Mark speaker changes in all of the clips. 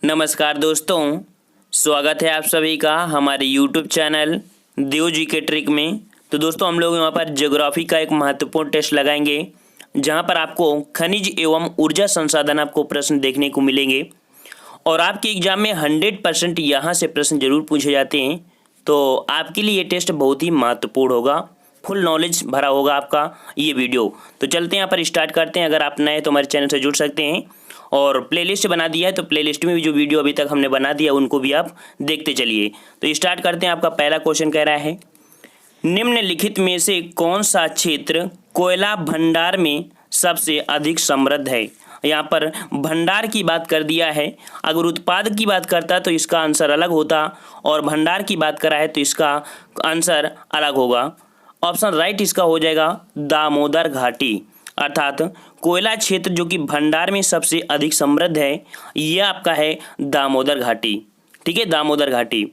Speaker 1: नमस्कार दोस्तों, स्वागत है आप सभी का हमारे YouTube चैनल देव जी के ट्रिक में। तो दोस्तों हम लोग यहाँ पर ज्योग्राफी का एक महत्वपूर्ण टेस्ट लगाएंगे, जहाँ पर आपको खनिज एवं ऊर्जा संसाधन आपको प्रश्न देखने को मिलेंगे और आपके एग्जाम में 100% यहाँ से प्रश्न जरूर पूछे जाते हैं। तो आपके लिए ये टेस्ट बहुत ही महत्वपूर्ण होगा, फुल नॉलेज भरा होगा आपका ये वीडियो। तो चलते हैं यहाँ पर स्टार्ट करते हैं। अगर आप नए हैं तो हमारे चैनल से जुड़ सकते हैं और प्लेलिस्ट बना दिया है, तो प्लेलिस्ट में भी जो वीडियो अभी तक हमने बना दिया उनको भी आप देखते चलिए। तो स्टार्ट करते हैं। आपका पहला क्वेश्चन कह रहा है, निम्नलिखित में से कौन सा क्षेत्र कोयला भंडार में सबसे अधिक समृद्ध है। यहाँ पर भंडार की बात कर दिया है, अगर उत्पाद की बात करता तो इसका आंसर अलग होता और भंडार की बात करा है तो इसका आंसर अलग होगा। ऑप्शन राइट इसका हो जाएगा दामोदर घाटी, अर्थात कोयला क्षेत्र जो कि भंडार में सबसे अधिक समृद्ध है यह आपका है दामोदर घाटी। ठीक है, दामोदर घाटी।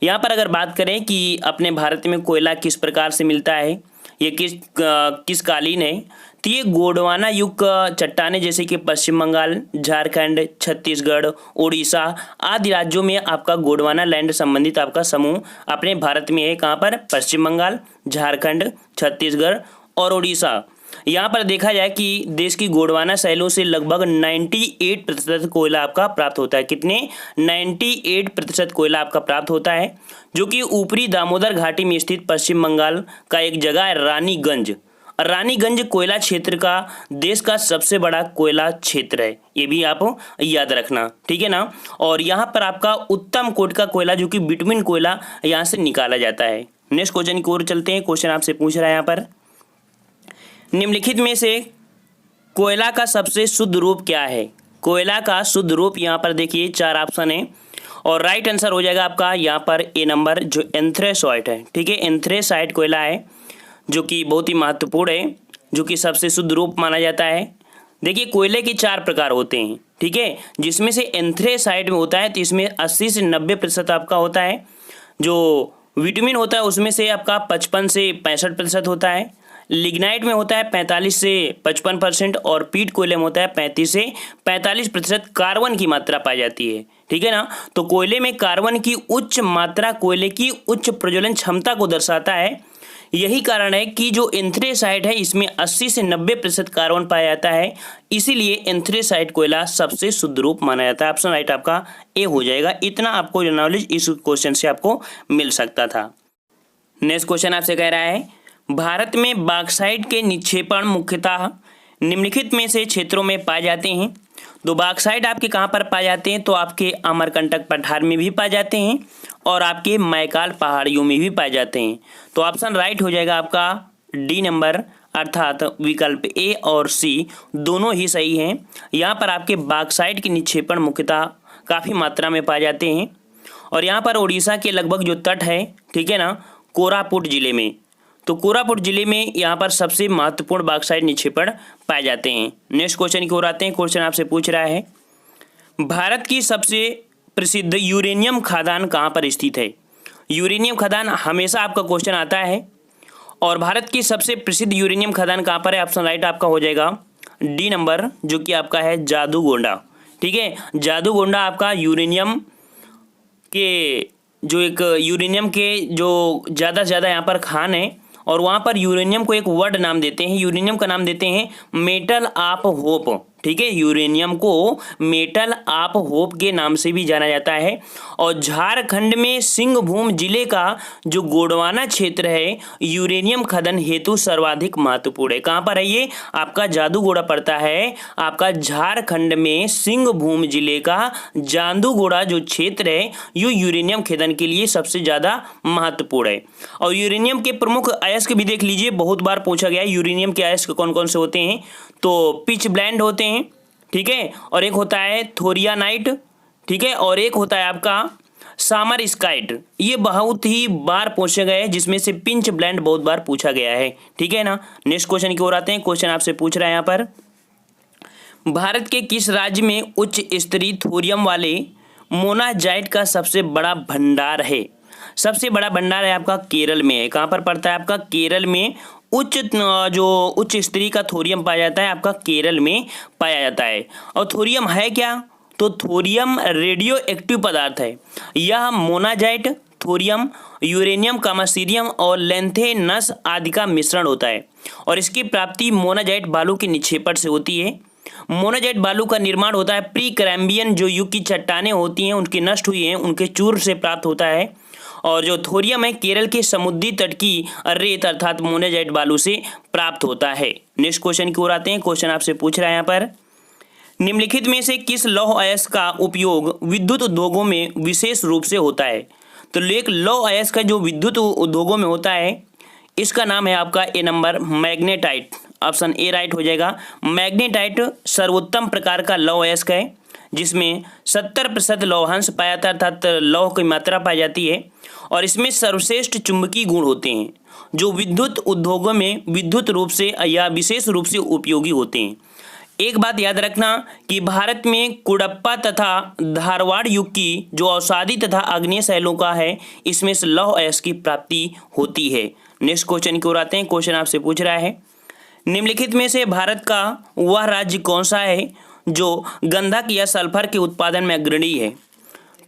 Speaker 1: यहाँ पर अगर बात करें कि अपने भारत में कोयला किस प्रकार से मिलता है, ये किस कालीन है, तो ये गोंडवाना युग चट्टानें जैसे कि पश्चिम बंगाल, झारखंड, छत्तीसगढ़, उड़ीसा आदि राज्यों में आपका गोंडवाना लैंड संबंधित आपका समूह अपने भारत में है। कहाँ पर? पश्चिम बंगाल, झारखंड, छत्तीसगढ़ और उड़ीसा। यहाँ पर देखा जाए कि देश की गोंडवाना शैलों से लगभग 98% कोयला आपका प्राप्त होता है। कितने? 98% कोयला आपका प्राप्त होता है, जो कि ऊपरी दामोदर घाटी में स्थित पश्चिम बंगाल का एक जगह है रानीगंज। रानीगंज कोयला क्षेत्र का देश का सबसे बड़ा कोयला क्षेत्र है, ये भी आप याद रखना। ठीक है ना। और यहाँ पर आपका उत्तम कोट का कोयला जो कि बिटुमिन कोयला यहाँ से निकाला जाता है। नेक्स्ट क्वेश्चन की ओर चलते हैं। क्वेश्चन आपसे पूछ रहा है यहाँ पर, निम्नलिखित में से कोयला का सबसे शुद्ध रूप क्या है। कोयला का शुद्ध रूप यहाँ पर देखिए 4 ऑप्शन है और राइट आंसर हो जाएगा आपका यहाँ पर ए नंबर जो एंथ्रेसाइट है। ठीक है, एंथ्रेसाइट कोयला है जो कि बहुत ही महत्वपूर्ण है, जो कि सबसे शुद्ध रूप माना जाता है। देखिए कोयले के 4 प्रकार होते हैं, ठीक है, जिसमें से एंथ्रेसाइट में होता है तो इसमें 80 से 90% आपका होता है। जो विटामिन होता है उसमें से आपका 55 से 65% होता है। लिग्नाइट में होता है 45 से 55% और पीट कोयले में होता है 35 से 45% कार्बन की मात्रा पाई जाती है। ठीक है ना। तो कोयले में कार्बन की उच्च मात्रा कोयले की उच्च प्रज्वलन क्षमता को दर्शाता है। यही कारण है कि जो एंथ्रेसाइट है इसमें 80 से 90% कार्बन पाया जाता है, इसीलिए एंथ्रेसाइट कोयला सबसे शुद्ध रूप माना जाता है। ऑप्शन राइट आपका ए हो जाएगा। इतना आपको नॉलेज इस क्वेश्चन से आपको मिल सकता था। नेक्स्ट क्वेश्चन आपसे कह रहा है, भारत में बॉक्साइट के निक्षेपण मुख्यतः निम्नलिखित में से क्षेत्रों में पाए जाते हैं। तो बॉक्साइट आपके कहाँ पर पाए जाते हैं, तो आपके अमरकंटक पठार में भी पाए जाते हैं और आपके मैकाल पहाड़ियों में भी पाए जाते हैं। तो ऑप्शन राइट हो जाएगा आपका डी नंबर, अर्थात विकल्प ए और सी दोनों ही सही हैं। यहाँ पर आपके बॉक्साइट के निक्षेपण मुख्यतः काफ़ी मात्रा में पाए जाते हैं और यहाँ पर उड़ीसा के लगभग जो तट है, ठीक है ना, कोरापुट जिले में, तो कोरापुट जिले में यहाँ पर सबसे महत्वपूर्ण बॉक्साइट निक्षेपण पाए जाते हैं। नेक्स्ट क्वेश्चन की ओर आते हैं। क्वेश्चन आपसे पूछ रहा है, भारत की सबसे प्रसिद्ध यूरेनियम खदान कहाँ पर स्थित है। यूरेनियम खदान हमेशा आपका क्वेश्चन आता है और भारत की सबसे प्रसिद्ध यूरेनियम खदान कहाँ पर है। ऑप्शन राइट आपका हो जाएगा डी नंबर, जो कि आपका है जादूगोंडा। ठीक है, जादूगोंडा आपका यूरेनियम के जो ज़्यादा से ज़्यादा यहाँ पर खान है और वहाँ पर यूरेनियम को एक वर्ड नाम देते हैं, यूरेनियम का नाम देते हैं मेटल ऑफ होप। ठीक है, यूरेनियम को मेटल ऑफ होप के नाम से भी जाना जाता है। और झारखंड में सिंहभूम जिले का जो गोंडवाना क्षेत्र है यूरेनियम खनन हेतु सर्वाधिक महत्वपूर्ण है। कहाँ पर है ये? आपका जादूगोड़ा पड़ता है आपका झारखंड में सिंहभूम जिले का जादूगोड़ा जो क्षेत्र है ये यूरेनियम खनन के लिए सबसे ज़्यादा महत्वपूर्ण है। और यूरेनियम के प्रमुख अयस्क भी देख लीजिए, बहुत बार पूछा गया है यूरेनियम के अयस्क कौन कौन से होते हैं। तो पिच ब्लेंड होते हैं, ठीक है, और एक होता है थोरियानाइट, ठीक है, और एक होता है आपका सामर स्काइट। ये बहुत ही बार पूछे गए हैं, जिसमें से पिंच ब्लेंड बहुत बार पूछा गया है। ठीक है ना। नेक्स्ट क्वेश्चन की ओर आते हैं। क्वेश्चन आपसे पूछ रहा है यहाँ पर, भारत के किस राज्य में उच्च स्तरीय थोरियम वाले मोनाजाइट का सबसे बड़ा भंडार है। सबसे बड़ा भंडार है आपका केरल में है। कहाँ पर पड़ता है? आपका केरल में उच्च स्तरीय का थोरियम पाया जाता है, आपका केरल में पाया जाता है। और थोरियम है क्या? तो थोरियम रेडियो एक्टिव पदार्थ है। यह मोनाजाइट, थोरियम, यूरेनियम, सीरियम और लेंथेनस आदि का मिश्रण होता है और इसकी प्राप्ति मोनाजाइट बालू के निक्षेपण से होती है। मोनाजाइट बालू का निर्माण होता है प्री कैम्ब्रियन जो युग की चट्टानें होती हैं उनकी नष्ट हुई हैं उनके चूर्ण से प्राप्त होता है। और जो थोरियम है केरल के समुद्री तट की रेत अर्थात मोनाजाइट बालू से प्राप्त होता है। नेक्स्ट क्वेश्चन की ओर आते हैं। क्वेश्चन आपसे पूछ रहा है यहाँ पर, निम्नलिखित में से किस लौह अयस्क का उपयोग विद्युत उद्योगों में विशेष रूप से होता है? तो एक लौह अयस्क का जो विद्युत उद्योगों में होता है इसका नाम है आपका A number magnetite. Option A right हो जाएगा। मैग्नेटाइट सर्वोत्तम प्रकार का लौह अयस्क है जिसमें 70% लौहांश पाया जाता है अर्थात लौह की मात्रा पाई जाती है और इसमें सर्वश्रेष्ठ चुंबकीय गुण होते हैं जो विद्युत उद्योगों में विद्युत रूप से या विशेष रूप से उपयोगी होते हैं। एक बात याद रखना कि भारत में कुडप्पा तथा धारवाड़ युग की जो औषधि तथा आग्नेय शैलों का है इसमें से लौह अयस्क की प्राप्ति होती है। नेक्स्ट क्वेश्चन की ओर आते हैं। क्वेश्चन आपसे पूछ रहा है, निम्नलिखित में से भारत का वह राज्य कौन सा है जो गंधक या सल्फर के उत्पादन में अग्रणी है?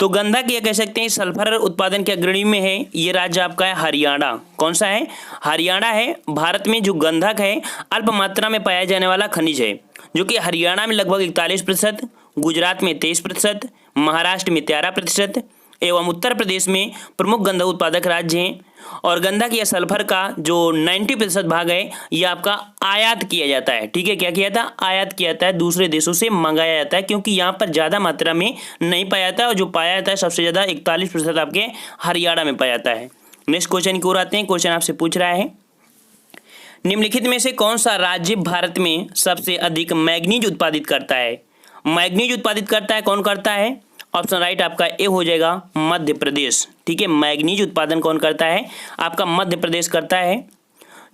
Speaker 1: तो गंधक या कह सकते हैं सल्फर उत्पादन के अग्रणी में है ये राज्य आपका है हरियाणा। कौन सा है? हरियाणा है। भारत में जो गंधक है अल्प मात्रा में पाया जाने वाला खनिज है जो कि हरियाणा में लगभग 41%, गुजरात में 23%, महाराष्ट्र में 13% एवं उत्तर प्रदेश में प्रमुख गंधक उत्पादक राज्य हैं। और गंधक या सल्फर का जो 90% भाग है ये आपका आयात किया जाता है। ठीक है, क्या किया था? आयात किया जाता है, दूसरे देशों से मंगाया जाता है क्योंकि यहाँ पर ज़्यादा मात्रा में नहीं पाया जाता है और जो पाया जाता है सबसे ज़्यादा 41% आपके हरियाणा में पाया जाता है। नेक्स्ट क्वेश्चन की ओर आते हैं। क्वेश्चन आपसे पूछ रहा है, निम्नलिखित में से कौन सा राज्य भारत में सबसे अधिक मैग्नीज उत्पादित करता है? मैग्नीज उत्पादित करता है कौन करता है? ऑप्शन राइट आपका ए हो जाएगा, मध्य प्रदेश। ठीक है, मैग्नीज उत्पादन कौन करता है? आपका मध्य प्रदेश करता है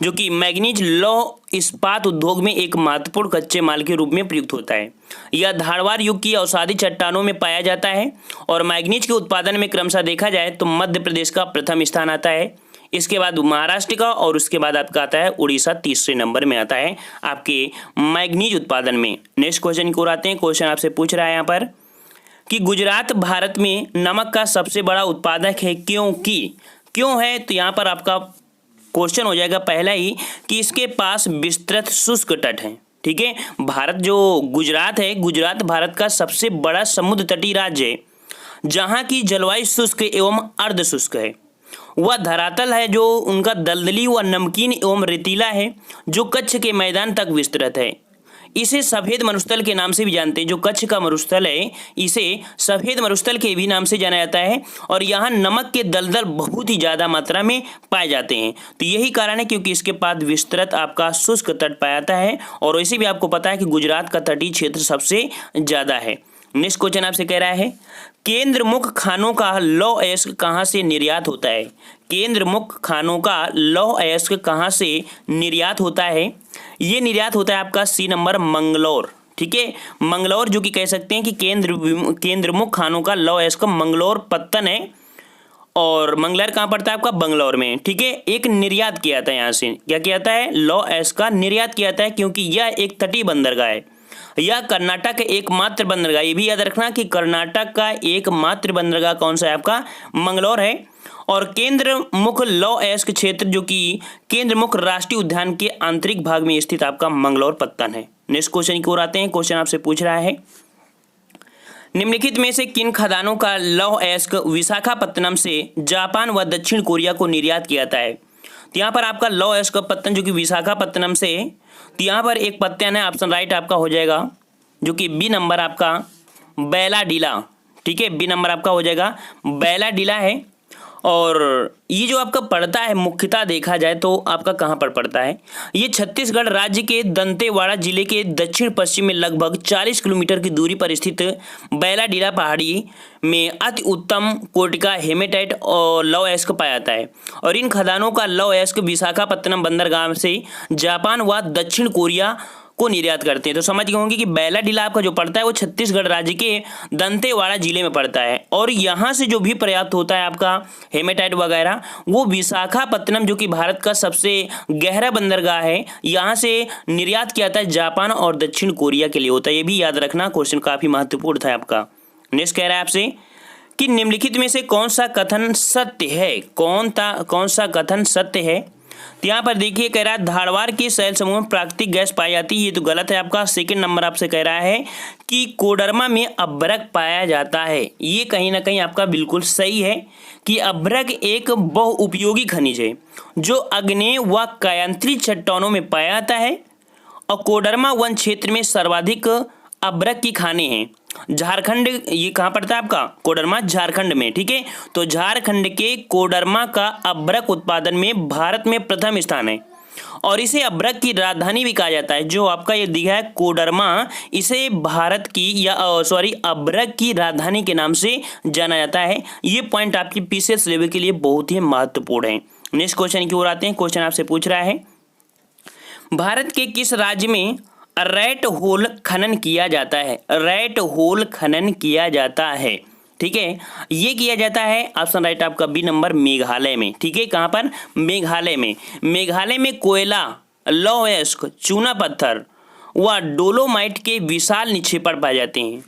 Speaker 1: जो कि मैग्नीज लौह इस्पात उद्योग में एक महत्वपूर्ण कच्चे माल के रूप में प्रयुक्त होता है। यह धारवाड़ युग की औषधि चट्टानों में पाया जाता है और मैग्नीज के उत्पादन में क्रमशः देखा जाए तो मध्य प्रदेश का प्रथम स्थान आता है, इसके बाद महाराष्ट्र का और उसके बाद आपका आता है उड़ीसा तीसरे नंबर में आता है आपके मैग्नीज उत्पादन में। नेक्स्ट क्वेश्चन की ओर आते हैं। क्वेश्चन आपसे पूछ रहा है यहाँ पर कि गुजरात भारत में नमक का सबसे बड़ा उत्पादक है क्यों है? तो यहाँ पर आपका क्वेश्चन हो जाएगा पहला ही कि इसके पास विस्तृत शुष्क तट है। ठीक है, भारत जो गुजरात है, गुजरात भारत का सबसे बड़ा समुद्र तटीय राज्य है जहाँ की जलवायु शुष्क एवं अर्ध शुष्क है। वह धरातल है जो उनका दलदली व नमकीन एवं रेतीला है जो कच्छ के मैदान तक विस्तृत है। इसे सफ़ेद मरुस्थल के नाम से भी जानते हैं। जो कच्छ का मरुस्थल है इसे सफ़ेद मरुस्थल के भी नाम से जाना जाता है और यहाँ नमक के दलदल बहुत ही ज़्यादा मात्रा में पाए जाते हैं। तो यही कारण है क्योंकि इसके पास विस्तृत आपका शुष्क तट पाया जाता है और वैसे भी आपको पता है कि गुजरात का तटीय क्षेत्र सबसे ज़्यादा है। नेक्स्ट क्वेश्चन आपसे कह रहा है, केंद्र मुख्य खानों का लौह अयस्क कहाँ से निर्यात होता है? केंद्र मुख्य खानों का लौह अयस्क कहाँ से निर्यात होता है? ये निर्यात होता है आपका सी नंबर मंगलौर। ठीक है, मंगलौर जो कि कह सकते हैं कि केंद्र मुख्य खानों का लौह अयस्क मंगलौर पत्तन है और मंगलौर कहाँ पड़ता है आपका? बंगलौर में। ठीक है, एक निर्यात किया था यहाँ से, क्या किया जाता है? लौह अयस्क का निर्यात किया जाता है क्योंकि यह एक तटीय बंदरगाह है। यह कर्नाटक का एकमात्र बंदरगाह, ये भी याद रखना कि कर्नाटक का एकमात्र बंदरगाह कौन सा है आपका? मंगलौर है। और केंद्र मुख्य लौह अयस्क क्षेत्र जो कि केंद्र मुख्य राष्ट्रीय उद्यान के आंतरिक भाग में स्थित आपका मंगलौर पत्तन है। नेक्स्ट क्वेश्चन की ओर आते हैं। क्वेश्चन आपसे पूछ रहा है, निम्नलिखित में से किन खदानों का लौह अयस्क विशाखापत्तनम से जापान व दक्षिण कोरिया को निर्यात किया जाता है? तो यहाँ पर आपका लौह अयस्क पत्तन जो कि विशाखापत्तनम से, तो यहाँ पर एक पत्तन है, ऑप्शन राइट आपका हो जाएगा जो कि बी नंबर आपका बैलाडीला। ठीक है, बी नंबर आपका हो जाएगा बैलाडीला है। और ये जो आपका पड़ता है मुख्यतः देखा जाए तो आपका कहाँ पर पड़ता है? ये छत्तीसगढ़ राज्य के दंतेवाड़ा जिले के दक्षिण पश्चिम में लगभग 40 किलोमीटर की दूरी पर स्थित बैलाडीला पहाड़ी में अति उत्तम कोटि का हेमेटाइट और लौह अयस्क पाया जाता है। और इन खदानों का लौह अयस्क विशाखापत्तनम बंदरगाह से जापान व दक्षिण कोरिया को निर्यात करते हैं। तो समझ गए होंगे कि बैलाडीला आपका जो पड़ता है वो छत्तीसगढ़ राज्य के दंतेवाड़ा जिले में पड़ता है, और यहाँ से जो भी पर्याप्त होता है आपका हेमेटाइट वगैरह वो विशाखापत्तनम जो कि भारत का सबसे गहरा बंदरगाह है, यहाँ से निर्यात किया जाता है जापान और दक्षिण कोरिया के लिए होता है। ये भी याद रखना, क्वेश्चन काफी महत्वपूर्ण था आपका। नेक्स्ट कह रहा है आपसे कि निम्नलिखित में से कौन सा कथन सत्य है, कौन सा कथन सत्य है। तो यहाँ पर देखिए कह रहा है धारवाड़ के शैल समूह में प्राकृतिक गैस पाई जाती है, ये तो गलत है आपका। सेकंड नंबर आपसे कह रहा है कि कोडरमा में अभ्रक पाया जाता है, ये कहीं ना कहीं आपका बिल्कुल सही है कि अभ्रक एक बहुउपयोगी खनिज है जो आग्नेय व कायांतरित चट्टानों में पाया जाता है, और कोडरमा वन क्षेत्र में सर्वाधिक अभ्रक की खाने हैं। झारखंड, ये कहाँ पड़ता है आपका कोडरमा, झारखंड में, ठीक है। तो झारखंड के कोडरमा का अभ्रक उत्पादन में भारत में प्रथम स्थान है, और इसे अभ्रक की राजधानी भी कहा जाता है। जो आपका ये दिया है कोडरमा, इसे भारत की या अभ्रक की राजधानी के नाम से जाना जाता है। ये पॉइंट आपकी पीसीएस लेवल के लिए बहुत ही महत्वपूर्ण है। नेक्स्ट क्वेश्चन की ओर आते हैं। क्वेश्चन आपसे पूछ रहा है भारत के किस राज्य में रैट होल खनन किया जाता है। रैट होल खनन किया जाता है, ठीक है। ये किया जाता है, ऑप्शन राइट आपका बी नंबर, मेघालय में, ठीक है। कहाँ पर, मेघालय में। मेघालय में कोयला, लौह अयस्क, चूना पत्थर व डोलोमाइट के विशाल निक्षेपण पाए जाते हैं।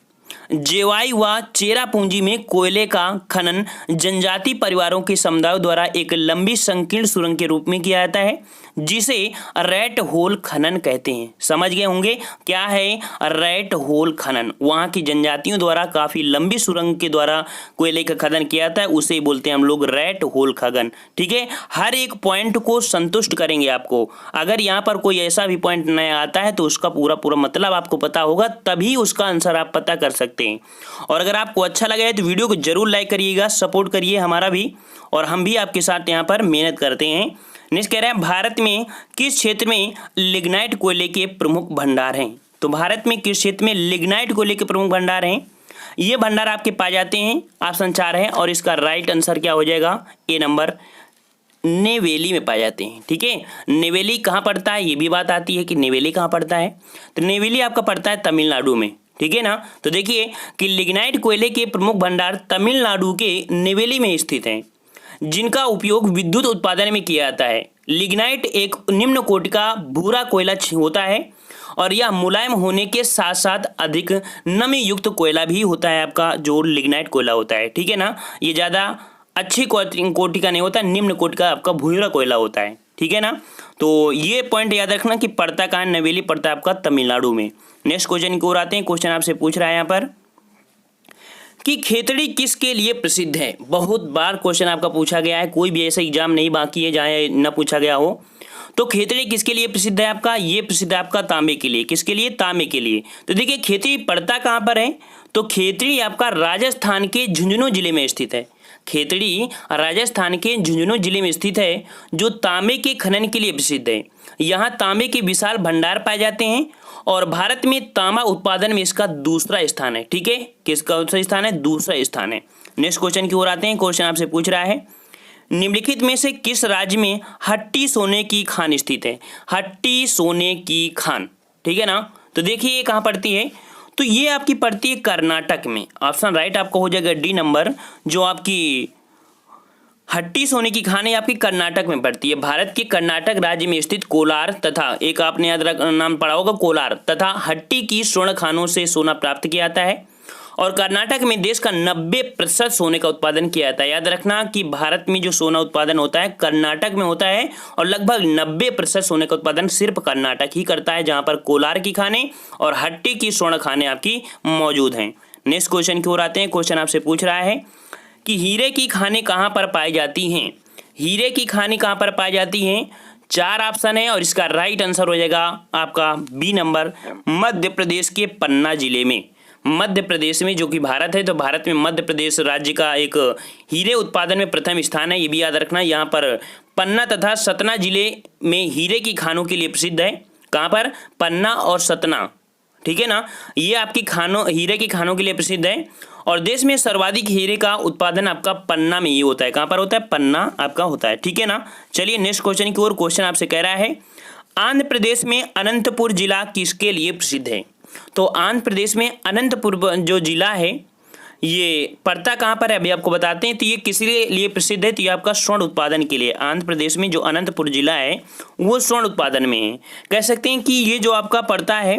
Speaker 1: जेवाई व चेरापूंजी में कोयले का खनन जनजाति परिवारों के समुदायों द्वारा एक लंबी संकीर्ण सुरंग के रूप में किया जाता है, जिसे रैट होल खनन कहते हैं। समझ गए होंगे क्या है रैट होल खनन। वहाँ की जनजातियों द्वारा काफी लंबी सुरंग के द्वारा कोयले का खनन किया जाता है, उसे बोलते हैं हम लोग रैट होल खनन, ठीक है। हर एक पॉइंट को संतुष्ट करेंगे आपको। अगर यहाँ पर कोई ऐसा भी पॉइंट नया आता है तो उसका पूरा मतलब आपको पता होगा, तभी उसका आंसर आप पता कर सकते हैं। और अगर आपको अच्छा लगा है तो वीडियो को जरूर लाइक करिएगा, सपोर्ट करिए हमारा भी, और हम भी आपके साथ यहाँ पर मेहनत करते हैं। नेक्स्ट कह रहे हैं भारत में किस क्षेत्र में लिग्नाइट कोयले के प्रमुख भंडार हैं। तो भारत में किस क्षेत्र में लिग्नाइट कोयले के प्रमुख भंडार हैं। ये भंडार आपके पाए जाते हैं, ऑप्शन 4 है, और इसका राइट आंसर क्या हो जाएगा, ए नंबर, नेवेली में पाए जाते हैं, ठीक है। नेवेली कहाँ पड़ता है, ये भी बात आती है कि नेवेली कहाँ पड़ता है। तो नेवेली आपका पड़ता है तमिलनाडु में, ठीक है ना। तो देखिए कि लिग्नाइट कोयले के प्रमुख भंडार तमिलनाडु के नेवेली में स्थित हैं, जिनका उपयोग विद्युत उत्पादन में किया जाता है। लिग्नाइट एक निम्न कोटि का भूरा कोयला होता है, और यह मुलायम होने के साथ साथ अधिक नमी युक्त कोयला भी होता है आपका, जो लिग्नाइट कोयला होता है, ठीक है ना। ये ज़्यादा अच्छी कोटि का नहीं होता, निम्न कोटि का आपका भूरा कोयला होता है, ठीक है ना। तो ये पॉइंट याद रखना कि पड़ता कहाँ, नवेली पड़ता है आपका तमिलनाडु में। नेक्स्ट क्वेश्चन की ओर आते हैं। क्वेश्चन आपसे पूछ रहा है यहाँ पर कि खेतड़ी किसके लिए प्रसिद्ध है। बहुत बार क्वेश्चन आपका पूछा गया है, कोई भी ऐसा एग्जाम नहीं बाकी है जहाँ न पूछा गया हो। तो खेतड़ी किसके लिए प्रसिद्ध है आपका, ये प्रसिद्ध है आपका तांबे के लिए। किसके लिए, तांबे के लिए। तो देखिए खेतड़ी पड़ता कहाँ पर है, तो खेतड़ी आपका राजस्थान के झुंझुनू जिले में स्थित है। खेतड़ी राजस्थान के झुंझुनू जिले में स्थित है, जो तांबे के खनन के लिए प्रसिद्ध है। यहाँ तांबे के विशाल भंडार पाए जाते हैं, और भारत में तांबा उत्पादन में इसका दूसरा स्थान है, ठीक है। किसका दूसरा स्थान है, दूसरा स्थान है। नेक्स्ट क्वेश्चन की ओर आते हैं। क्वेश्चन आपसे पूछ रहा है निम्नलिखित में से किस राज्य में हट्टी सोने की खान स्थित है। हट्टी सोने की खान, ठीक है ना। तो देखिए ये कहाँ पड़ती है, तो ये आपकी पड़ती है कर्नाटक में। ऑप्शन राइट आपका हो जाएगा डी नंबर, जो आपकी हट्टी सोने की खान है आपकी कर्नाटक में पड़ती है। भारत के कर्नाटक राज्य में स्थित कोलार तथा एक आपने याद नाम पढ़ा होगा कोलार तथा हट्टी की स्वर्ण खानों से सोना प्राप्त किया जाता है, और कर्नाटक में देश का 90% सोने का उत्पादन किया जाता है। याद रखना कि भारत में जो सोना उत्पादन होता है कर्नाटक में होता है, और लगभग 90% सोने का उत्पादन सिर्फ कर्नाटक ही करता है, जहां पर कोलार की खानें और हट्टी की स्वर्ण खानें आपकी मौजूद हैं। नेक्स्ट क्वेश्चन की ओर आते हैं। क्वेश्चन आपसे पूछ रहा है कि हीरे की खानें कहाँ पर पाई जाती हैं। हीरे की खानें कहाँ पर पाई जाती हैं, 4 ऑप्शन है, और इसका राइट आंसर हो जाएगा आपका बी नंबर, मध्य प्रदेश के पन्ना जिले में। मध्य प्रदेश में, जो कि भारत है, तो भारत में मध्य प्रदेश राज्य का एक हीरे उत्पादन में प्रथम स्थान है। ये भी याद रखना, यहाँ पर पन्ना तथा सतना जिले में हीरे की खानों के लिए प्रसिद्ध है। कहाँ पर, पन्ना और सतना, ठीक है ना। ये आपकी खानों हीरे की खानों के लिए प्रसिद्ध है, और देश में सर्वाधिक हीरे का उत्पादन आपका पन्ना में ये होता है। कहाँ पर होता है, पन्ना आपका होता है, ठीक है ना। चलिए नेक्स्ट क्वेश्चन की ओर। क्वेश्चन आपसे कह रहा है आंध्र प्रदेश में अनंतपुर जिला किसके लिए प्रसिद्ध है? तो आंध्र प्रदेश में अनंतपुर जो जिला है ये पड़ता कहाँ पर है अभी आपको बताते हैं। तो ये किस लिए प्रसिद्ध है? तो ये आपका स्वर्ण उत्पादन के लिए। आंध्र प्रदेश में जो अनंतपुर जिला है वो स्वर्ण उत्पादन में है। कह सकते हैं कि ये जो आपका पड़ता है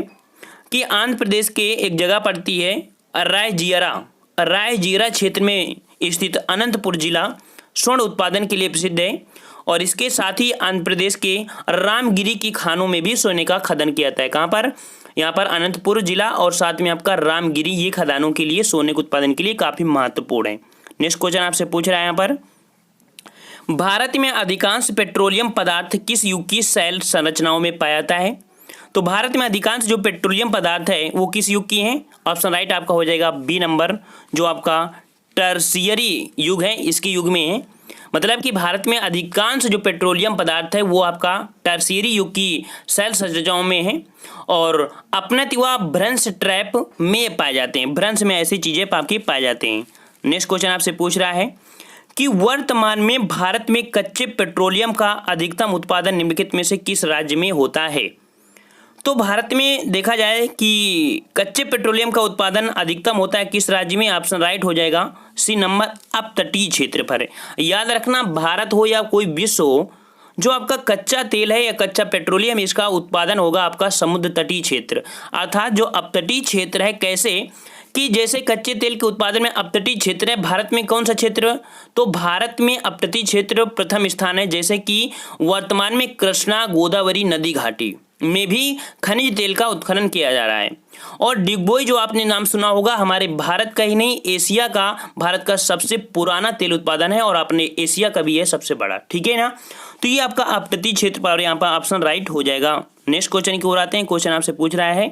Speaker 1: कि आंध्र प्रदेश के एक जगह पड़ती है रायजीरा क्षेत्र में स्थित अनंतपुर जिला स्वर्ण उत्पादन के लिए प्रसिद्ध है। और इसके साथ ही आंध्र प्रदेश के रामगिरी की खानों में भी सोने का खनन किया जाता है। कहाँ पर? यहाँ पर अनंतपुर जिला और साथ में आपका रामगिरी, ये खदानों के लिए सोने के उत्पादन के लिए काफी महत्वपूर्ण है। नेक्स्ट क्वेश्चन आपसे पूछ रहा है यहाँ पर, भारत में अधिकांश पेट्रोलियम पदार्थ किस युग की शैल संरचनाओं में पाया जाता है? तो भारत में अधिकांश जो पेट्रोलियम पदार्थ है वो किस युग की हैं? ऑप्शन राइट आपका हो जाएगा बी नंबर, जो आपका टर्शियरी युग है इसके युग में है। मतलब कि भारत में अधिकांश जो पेट्रोलियम पदार्थ है वो आपका टर्शियरी युग की शैल संरचनाओं में है और अपनत व भ्रंश ट्रैप में पाए जाते हैं। भ्रंश में ऐसी चीजें आपके पाए जाते हैं। नेक्स्ट क्वेश्चन आपसे पूछ रहा है कि वर्तमान में भारत में कच्चे पेट्रोलियम का अधिकतम उत्पादन निम्नलिखित में से किस राज्य में होता है? तो भारत में देखा जाए कि कच्चे पेट्रोलियम का उत्पादन अधिकतम होता है किस राज्य में? ऑप्शन राइट हो जाएगा सी नंबर, अपतटीय क्षेत्र पर। याद रखना, भारत हो या कोई विश्व हो, जो आपका कच्चा तेल है या कच्चा पेट्रोलियम इसका उत्पादन होगा आपका समुद्र तटीय क्षेत्र, अर्थात जो अपतटीय क्षेत्र है। कैसे कि जैसे कच्चे तेल के उत्पादन में अपतटीय क्षेत्र है, भारत में कौन सा क्षेत्र? तो भारत में अपतटीय क्षेत्र प्रथम स्थान है। जैसे कि वर्तमान में कृष्णा गोदावरी नदी घाटी में भी खनिज तेल का उत्खनन किया जा रहा है। और डिगबोई जो आपने नाम सुना होगा, हमारे भारत का ही नहीं एशिया का, भारत का सबसे पुराना तेल उत्पादन है और अपने एशिया का भी है सबसे बड़ा, ठीक है ना। तो ये आपका अपतटीय क्षेत्र पर यहाँ पर ऑप्शन राइट हो जाएगा। नेक्स्ट क्वेश्चन की ओर आते हैं। क्वेश्चन आपसे पूछ रहा है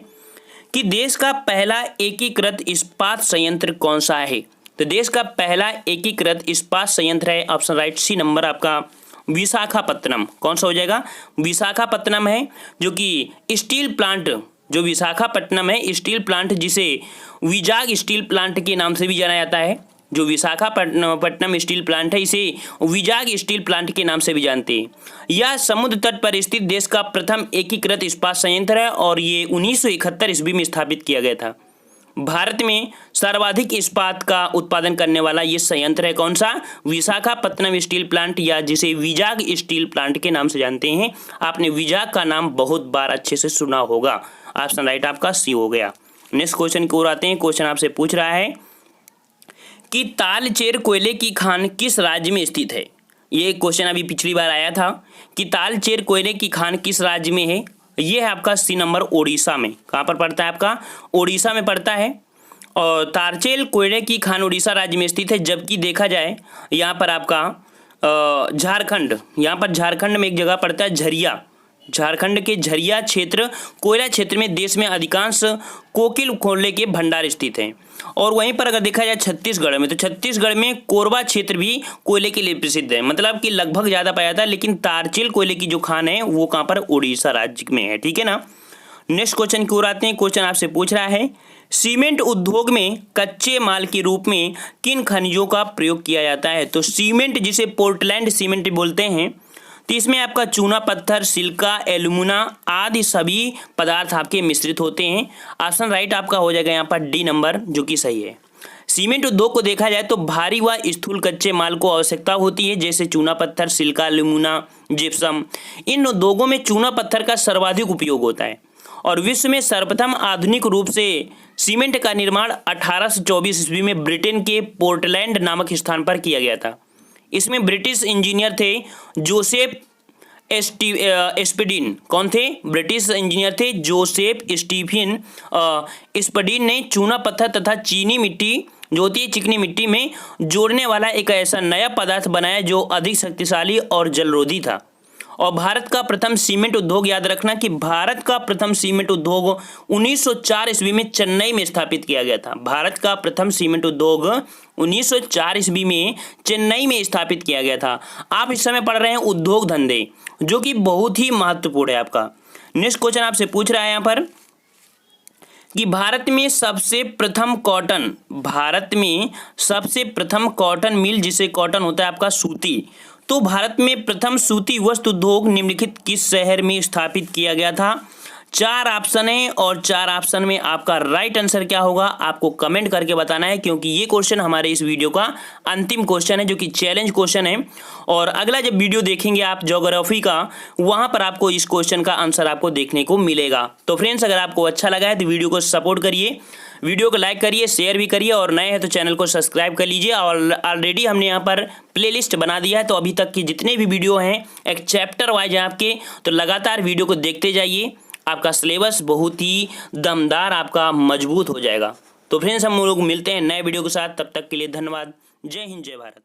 Speaker 1: कि देश का पहला एकीकृत इस्पात संयंत्र कौन सा है? तो देश का पहला एकीकृत इस्पात संयंत्र है ऑप्शन राइट सी नंबर आपका विशाखापत्तनम। कौन सा हो जाएगा? विशाखापत्तनम है, जो कि स्टील प्लांट, जो विशाखापट्टनम है स्टील प्लांट, जिसे विजाग स्टील प्लांट के नाम से भी जाना जाता है। जो विशाखापट्टनम स्टील प्लांट है इसे विजाग स्टील प्लांट के नाम से भी जानते हैं। यह समुद्र तट पर स्थित देश का प्रथम एकीकृत इस्पात संयंत्र है और ये 1971 ईस्वी में स्थापित किया गया था। भारत में सर्वाधिक इस्पात का उत्पादन करने वाला ये संयंत्र है कौन सा? विशाखापत्तनम स्टील प्लांट, या जिसे विजाग स्टील प्लांट के नाम से जानते हैं। आपने विजाग का नाम बहुत बार अच्छे से सुना होगा। ऑप्शन राइट आपका सी हो गया। नेक्स्ट क्वेश्चन की ओर आते हैं। क्वेश्चन आपसे पूछ रहा है कि तालचेर कोयले की खान किस राज्य में स्थित है? ये क्वेश्चन अभी पिछली बार आया था कि तालचेर कोयले की खान किस राज्य में है। ये है आपका सी नंबर ओडिशा में। कहाँ पर पड़ता है? आपका ओडिशा में पड़ता है। और तालचेर कोयले की खान उड़ीसा राज्य में स्थित है। जबकि देखा जाए यहाँ पर आपका झारखंड, यहाँ पर झारखंड में एक जगह पड़ता है झरिया। झारखंड के झरिया क्षेत्र कोयला क्षेत्र में देश में अधिकांश कोकिल कोयले के भंडार स्थित हैं। और वहीं पर अगर देखा जाए छत्तीसगढ़ में, तो छत्तीसगढ़ में कोरबा क्षेत्र भी कोयले के लिए प्रसिद्ध है। मतलब कि लगभग ज़्यादा पाया जाता है, लेकिन तालचेर कोयले की जो खान है वो कहाँ पर? उड़ीसा राज्य में है, ठीक है ना। नेक्स्ट क्वेश्चन की ओर आते हैं। क्वेश्चन आपसे पूछ रहा है सीमेंट उद्योग में कच्चे माल के रूप में किन खनिजों का प्रयोग किया जाता है? तो सीमेंट, जिसे पोर्टलैंड सीमेंट बोलते हैं, तो इसमें आपका चूना पत्थर, सिलिका, एल्यूमिना आदि सभी पदार्थ आपके मिश्रित होते हैं। ऑप्शन राइट आपका हो जाएगा यहाँ पर डी नंबर, जो कि सही है। सीमेंट उद्योग को देखा जाए तो भारी व स्थूल कच्चे माल को आवश्यकता होती है, जैसे चूना पत्थर, सिलिका, एल्यूमिना, जिप्सम। इन उद्योगों में चूना पत्थर का सर्वाधिक उपयोग होता है और विश्व में सर्वप्रथम आधुनिक रूप से सीमेंट का निर्माण 1824 ईस्वी में ब्रिटेन के पोर्टलैंड नामक स्थान पर किया गया था। इसमें ब्रिटिश इंजीनियर थे जोसेफ स्पीडिन। कौन थे? ब्रिटिश इंजीनियर थे जोसेफ स्टीफन स्पीडिन ने चूना पत्थर तथा चीनी मिट्टी, जो होती है चिकनी मिट्टी, में जोड़ने वाला एक ऐसा नया पदार्थ बनाया जो अधिक शक्तिशाली और जलरोधी था। और भारत का प्रथम सीमेंट उद्योग, याद रखना कि भारत का प्रथम सीमेंट उद्योग 1904 ईस्वी में चेन्नई में स्थापित किया गया था। भारत का प्रथम सीमेंट उद्योग 1904 ईस्वी में चेन्नई में स्थापित किया गया था। आप इस समय पढ़ रहे हैं उद्योग धंधे, जो कि बहुत ही महत्वपूर्ण है आपका। नेक्स्ट क्वेश्चन आपसे पूछ रहा है यहाँ पर कि भारत में सबसे प्रथम कॉटन मिल, जिसे कॉटन होता है आपका सूती, तो भारत में प्रथम सूती वस्त्र उद्योग निम्नलिखित किस शहर में स्थापित किया गया था? 4 ऑप्शन है और 4 ऑप्शन में आपका राइट आंसर क्या होगा आपको कमेंट करके बताना है, क्योंकि ये क्वेश्चन हमारे इस वीडियो का अंतिम क्वेश्चन है जो कि चैलेंज क्वेश्चन है। और अगला जब वीडियो देखेंगे आप ज्योग्राफी का, वहां पर आपको इस क्वेश्चन का आंसर आपको देखने को मिलेगा। तो फ्रेंड्स, अगर आपको अच्छा लगा है तो वीडियो को सपोर्ट करिए, वीडियो को लाइक करिए, शेयर भी करिए, और नए हैं तो चैनल को सब्सक्राइब कर लीजिए। और ऑलरेडी हमने यहाँ पर प्लेलिस्ट बना दिया है, तो अभी तक की जितने भी वीडियो हैं एक चैप्टर वाइज हैं आपके, तो लगातार वीडियो को देखते जाइए, आपका सिलेबस बहुत ही दमदार आपका मजबूत हो जाएगा। तो फ्रेंड्स, हम लोग मिलते हैं नए वीडियो के साथ, तब तक के लिए धन्यवाद। जय हिंद, जय भारत।